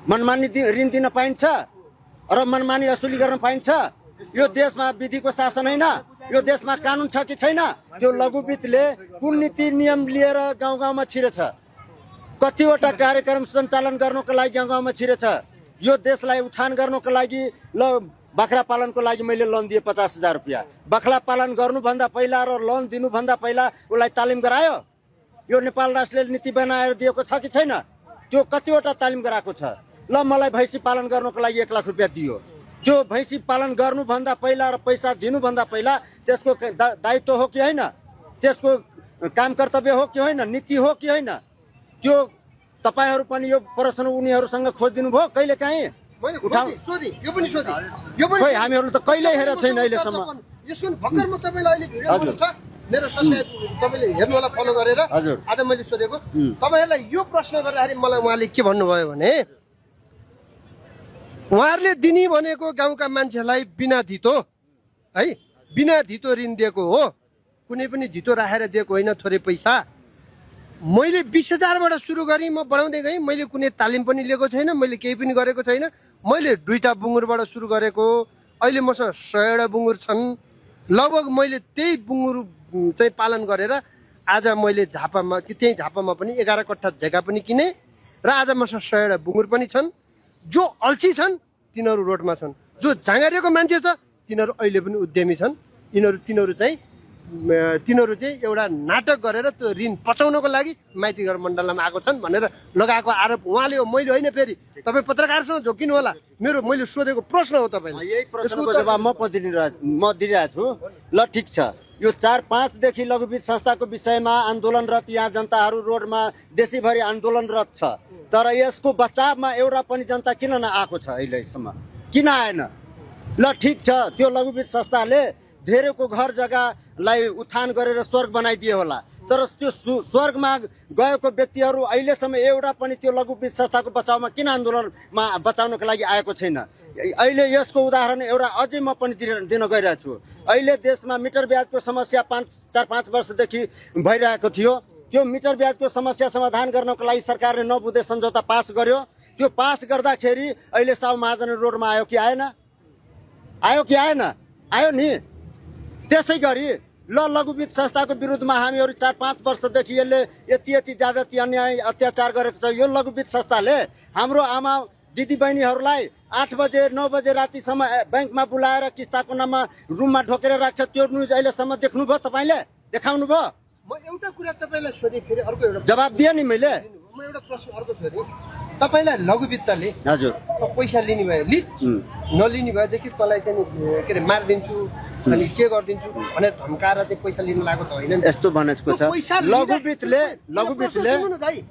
मनमानी ऋण दिन पाइन्छ र मनमानी असुली गर्न पाइन्छ? यो देशमा विधिको शासन होइन, यो देशमा कानुन छ कि छैन? त्यो लघु वित्तले कुन नीति नियम लिएर गाउँ गाउँमा छिरेछ? कतिवटा कार्यक्रम सञ्चालन गर्नको लागि गाउँ गाउँमा छिरेछ? यो देशलाई उठान गर्नको लागि ल बाख्रा पालनको लागि मैले लोन दिएँ 50,000 रुपियाँ। बाख्रा पालन गर्नुभन्दा पहिला र लोन दिनुभन्दा पहिला उसलाई तालिम गरायो? यो नेपाल राष्ट्रले नीति बनाएर दिएको छ कि छैन? त्यो कतिवटा तालिम गराएको छ? ल मलाई भैँसी पालन गर्नको लागि 1 लाख रुपियाँ दियो। त्यो भैँसी पालन गर्नुभन्दा पहिला र पैसा दिनुभन्दा पहिला त्यसको दायित्व हो कि होइन? त्यसको काम कर्तव्य हो कि होइन? नीति हो कि होइन? त्यो तपाईहरु पनि यो प्रश्न उनीहरुसँग खोजिदिनु भयो कहिले काहीँ? खोइ हामीहरुले त कहिल्यै हेरेको छैन अहिलेसम्म। यसको भर्खर म तपाईलाई अहिले भिडियो बनाउनु छ मेरो सब्सक्राइब तपाईले हेर्नु होला फलो गरेर। आज मैले सोधेको तपाईहरुलाई यो प्रश्न गर्दाखेरि मलाई उहाँले के भन्नुभयो भने उहाँहरूले दिनी भनेको गाउँका मान्छेलाई बिना धितो है, बिना धितो ऋण दिएको हो, कुनै पनि धितो राखेर दिएको होइन थोरै पैसा। मैले 20,000 बाट सुरु गरेँ, म बढाउँदै गएँ। मैले कुनै तालिम पनि लिएको छैन, मैले केही पनि गरेको छैन। मैले 2टा बुङ्गुरबाट सुरु गरेको, अहिले मसँग 100 बुङ्गुर छन्। लगभग मैले त्यही बुङ्गुर चाहिँ पालन गरेर आज मैले झापामा त्यही झापामा पनि 11 कट्ठा जग्गा पनि किने र आज मसँग 100 बुङ्गुर पनि छन्। जो अल्छी छन् तिनीहरू रोडमा छन्, जो झाँगारिएको मान्छे छ तिनीहरू अहिले पनि उद्यमी छन्। तिनीहरू चाहिँ एउटा नाटक गरेर त्यो ऋण पचाउनको लागि माइतीघर मण्डलमा आएको छन् भनेर लगाएको आरोप उहाँले हो, मैले होइन। फेरि तपाईँ पत्रकारसँग झोकिनु होला, मैले सोधेको प्रश्न हो तपाईँले। यही प्रश्नको जवाब म दिइरहेको छु। ल ठिक छ, यो 4-5 देखि लघुवित्त संस्थाको विषयमा आन्दोलनरत यहाँ जनताहरू रोडमा देशैभरि आन्दोलनरत छ, तर यसको बचावमा एउटा पनि जनता किन नआएको छ अहिलेसम्म? किन आएन? ल ठिक छ, त्यो लघुवित्त संस्थाले धेरैको घर जग्गालाई उत्थान गरेर स्वर्ग बनाइदिए होला, तर त्यो स्वर्गमा गएको व्यक्तिहरू अहिलेसम्म एउटा पनि त्यो लघुवित्त संस्थाको बचाउमा किन आन्दोलनमा बचाउनको लागि आएको छैन? अहिले यसको उदाहरण एउटा अझै म पनि दिन गइरहेको छु। अहिले देशमा मिटर ब्याजको समस्या 4-5 वर्षदेखि भइरहेको थियो। त्यो मिटर ब्याजको समस्या समाधान गर्नको लागि सरकारले 9 बुँदे सम्झौता पास गर्यो। त्यो पास गर्दाखेरि अहिले साउ महाजन रोडमा आयो कि आएन? आयो कि आएन? आयो नि। त्यसै गरी लघुवित्त संस्थाको विरुद्धमा हामीहरू 4-5 वर्षदेखि यसले यति ज्यादती अन्याय अत्याचार गरेको छ। यो लघुवित्त संस्थाले हाम्रो आमा दिदीबहिनीहरूलाई 8 बजे 9 बजे रातिसम्म ब्याङ्कमा बोलाएर किस्ताको नाममा रुममा ढोकेर राख्छ। त्यो न्युज अहिलेसम्म देख्नुभयो तपाईँले? देखाउनु भयो? म एउटा कुरा तपाईँलाई सोधेँ, फेरि अर्को एउटा जवाब दिएँ नि मैले। म एउटा प्रश्न अर्को सोधेँ तपाईँलाई। लघुवित्तले हजुर पैसा लिने भयो लिस्ट नलिने भएदेखि तँलाई चाहिँ के अरे मारिदिन्छु अनि के गरिदिन्छु भनेर धम्काएर चाहिँ पैसा लिन लागेको त होइन? यस्तो भनेको छ लघुवित्तले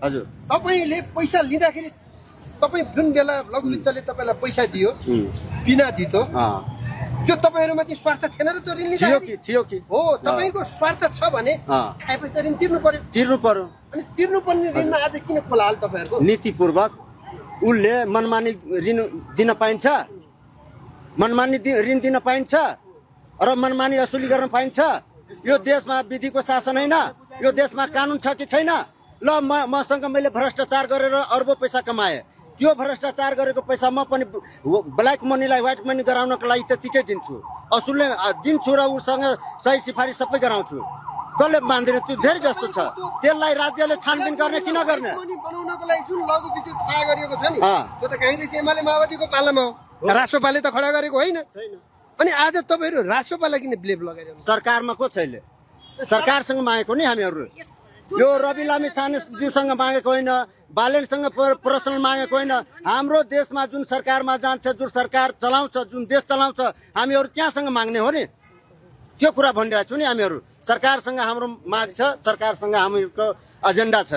हजुर तपाईँले पैसा लिँदाखेरि तपाईँ जुन बेला लघुवित्तले तपाईँलाई पैसा दियो बिना धितो, त्यो तपाईँहरूमा चाहिँ स्वार्थ थिएन र त्यो ऋण लिँदाखेरि थियो कि हो? तपाईँको स्वार्थ छ भने खाएपछि त ऋण तिर्नु पर्यो। अनि तिर्नुपर्ने ऋणमा आज किन खोला हाल तपाईँहरूको? नीतिपूर्वक उसले मनमानी ऋण दिन पाइन्छ? मनमानी ऋण दिन पाइन्छ र मनमानी असुली गर्न पाइन्छ? यो देशमा विधिको शासन होइन, यो देशमा कानुन छ कि छैन? ल मसँग मैले भ्रष्टाचार गरेर अर्बौं पैसा कमाएँ। त्यो भ्रष्टाचार गरेको पैसा म पनि ब्ल्याक मनीलाई व्हाइट मनी गराउनको लागि त्यतिकै दिन्छु, असुलले दिन्छु र उसँग सही सिफारिस सबै गराउँछु। कसले मान्दैन? त्यो धेरै जस्तो छ। त्यसलाई राज्यले छानबिन गर्ने किन गर्ने? बनाउनको लागि जुन लघुवित्त खडा गरिएको छ नि, त्यो त काङ्ग्रेस एमाले माओवादीको पालामा हो, रासोपाले त खडा गरेको होइन। अनि आज तपाईँहरू रासोपालाई किन ब्लेम लगाइरहनु? सरकारमा को छैन? सरकारसँग मागेको नि हामीहरू। यो रवि लामी छानेज्यूसँग मागेको होइन, बालेनसँग प्रश्न मागेको होइन। हाम्रो देशमा जुन सरकारमा जान्छ, जुन सरकार चलाउँछ, जुन देश चलाउँछ, हामीहरू त्यहाँसँग माग्ने हो नि। त्यो कुरा भनिरहेको छु नि। हामीहरू सरकारसँग हाम्रो माग छ, सरकारसँग हामीहरूको एजेन्डा छ।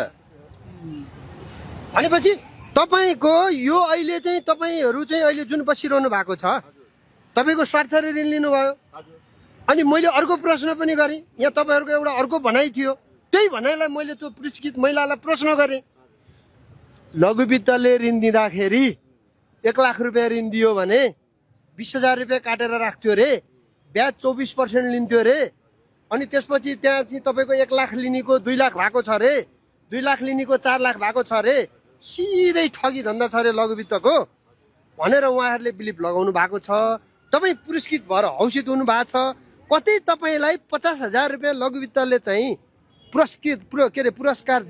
भनेपछि तपाईँको यो अहिले चाहिँ तपाईँहरू चाहिँ अहिले जुन बसिरहनु भएको छ, तपाईँको स्वार्थले ऋण लिनुभयो। अनि मैले अर्को प्रश्न पनि गरेँ, यहाँ तपाईँहरूको एउटा अर्को भनाइ थियो, त्यही भनाइलाई मैले त्यो पुरस्कृत महिलालाई प्रश्न गरेँ। लघुवित्तले ऋण दिँदाखेरि 1 लाख रुपियाँ ऋण दियो भने 20,000 रुपियाँ काटेर राख्थ्यो रे, ब्याज 24% लिन्थ्यो रे। अनि त्यसपछि त्यहाँ चाहिँ तपाईँको 1 लाख लिनेको 2 लाख भएको छ रे, 2 लाख लिनेको 4 लाख भएको छ रे। सिधै ठगी धन्दा छ अरे लघुवित्तको भनेर उहाँहरूले बिलिभ लगाउनु भएको छ। तपाईँ पुरस्कृत भएर हौसित हुनु भएको छ। कतै तपाईँलाई 50,000 रुपियाँ लघुवित्तले चाहिँ पुरस्कार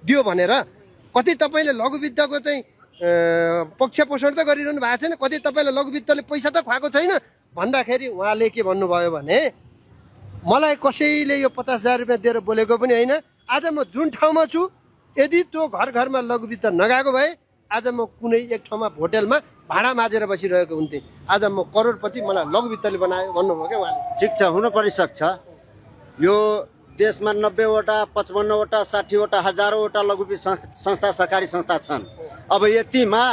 दियो भनेर कतै तपाईँले लघुवित्तको चाहिँ पक्ष पोषण त गरिरहनु भएको छैन, कतै तपाईँलाई लघुवित्तले पैसा त खुवाएको छैन भन्दाखेरि उहाँले के भन्नुभयो भने मलाई कसैले यो 50,000 रुपियाँ दिएर बोलेको पनि होइन। आज म जुन ठाउँमा छु यदि त्यो घर घरमा लघुवित्त नगएको भए आज म कुनै एक ठाउँमा होटेलमा भाडा माझेर बसिरहेको हुन्थेँ। आज म करोडपति, मलाई लघुवित्तले बनायो भन्नुभयो क्या उहाँले। ठिक छ, हुन पनि सक्छ। यो देशमा 90वटा 55वटा 60वटा हजारौँवटा लघुवित्त संस्था सहकारी संस्था छन्। अब यतिमा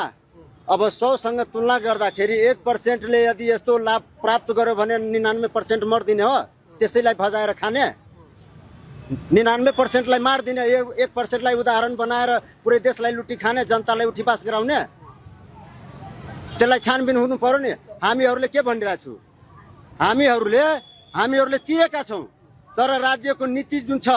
अब 100सँग तुलना गर्दाखेरि 1%ले यदि यस्तो लाभ प्राप्त गर्यो भने 99% मर्दिने हो। त्यसैलाई भजाएर खाने, 99%लाई मार्दिने, 1%लाई उदाहरण बनाएर पुरै देशलाई लुटी खाने, जनतालाई उठीपास गराउने, त्यसलाई छानबिन हुनु पर्यो नि। हामीहरूले के भनिरहेको छु, हामीहरूले तिरेका छौँ, तर राज्यको नीति जुन छ,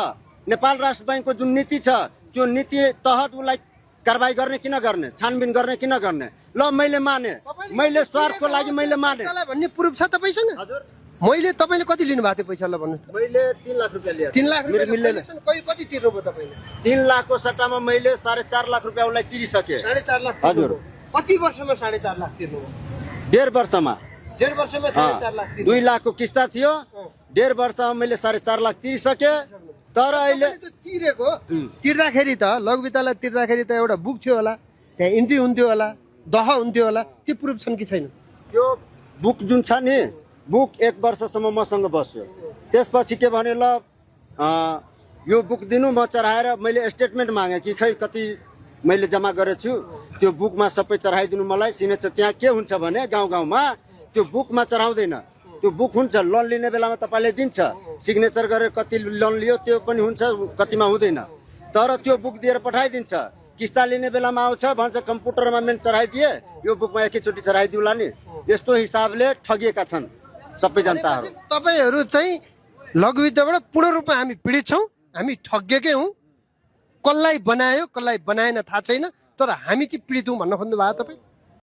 नेपाल राष्ट्र ब्याङ्कको जुन नीति छ, त्यो नीति तहत उसलाई कारबाही गर्ने कि नगर्ने, छानबिन गर्ने कि नगर्ने, ल मैले माने, मैले स्वार्थको लागि मैले माने भन्ने प्रुफ छ तपाईँसँग? हजुर, तपाईँले कति लिनुभएको थियो पैसा ल भन्नुहोस् त? मैले 3 लाख रुपियाँ लिएँ। 3 लाख मेरो मिल्दैन। कति तिर्नुभयो तपाईँले? 3 लाखको सट्टामा मैले 4.5 लाख रुपियाँ उसलाई तिरिसकेँ। 4.5 लाख? हजुर। कति वर्षमा 4.5 लाख तिर्नुभयो? 1.5 वर्षमा। 1.5 वर्षमा 4.5 लाख तिर्नु? 2 लाखको किस्ता थियो, 1.5 वर्षमा मैले 4.5 लाख तिरिसकेँ। तर अहिले तिरेको तिर्दाखेरि त लघुवित्तलाई तिर्दाखेरि त एउटा बुक थियो होला, त्यहाँ इन्ट्री हुन्थ्यो होला, दह हुन्थ्यो होला, त्यो प्रुफ छन् कि छैन? त्यो बुक जुन छ नि, बुक 1 वर्षसम्म मसँग बस्यो। त्यसपछि के भने, ल यो बुक दिनु, म चढाएर मैले स्टेटमेन्ट मागेँ कि खै कति मैले जम्मा गरेछु, त्यो बुकमा सबै चढाइदिनु मलाई। सिग्नेचर त्यहाँ के हुन्छ भने गाउँमा त्यो बुकमा चढाउँदैन, त्यो बुक हुन्छ लोन लिने बेलामा तपाईँले दिन्छ, सिग्नेचर गरेर कति लोन लियो त्यो पनि हुन्छ, कतिमा हुँदैन। तर त्यो बुक दिएर पठाइदिन्छ, किस्ता लिने बेलामा आउँछ भन्छ कम्प्युटरमा मेन चढाइदिए, यो बुकमा एकैचोटि चढाइदिउला नि। यस्तो हिसाबले ठगिएका छन् सबै जनताहरू। तपाईँहरू चाहिँ लघुवित्तबाट पूर्ण रूपमा हामी पीडित छौँ, हामी ठगिएकै हौँ। कसलाई बनायो कसलाई बनाएन थाहा छैन, तर हामी चाहिँ पीडित हौँ भन्न खोज्नु भयो तपाईँ?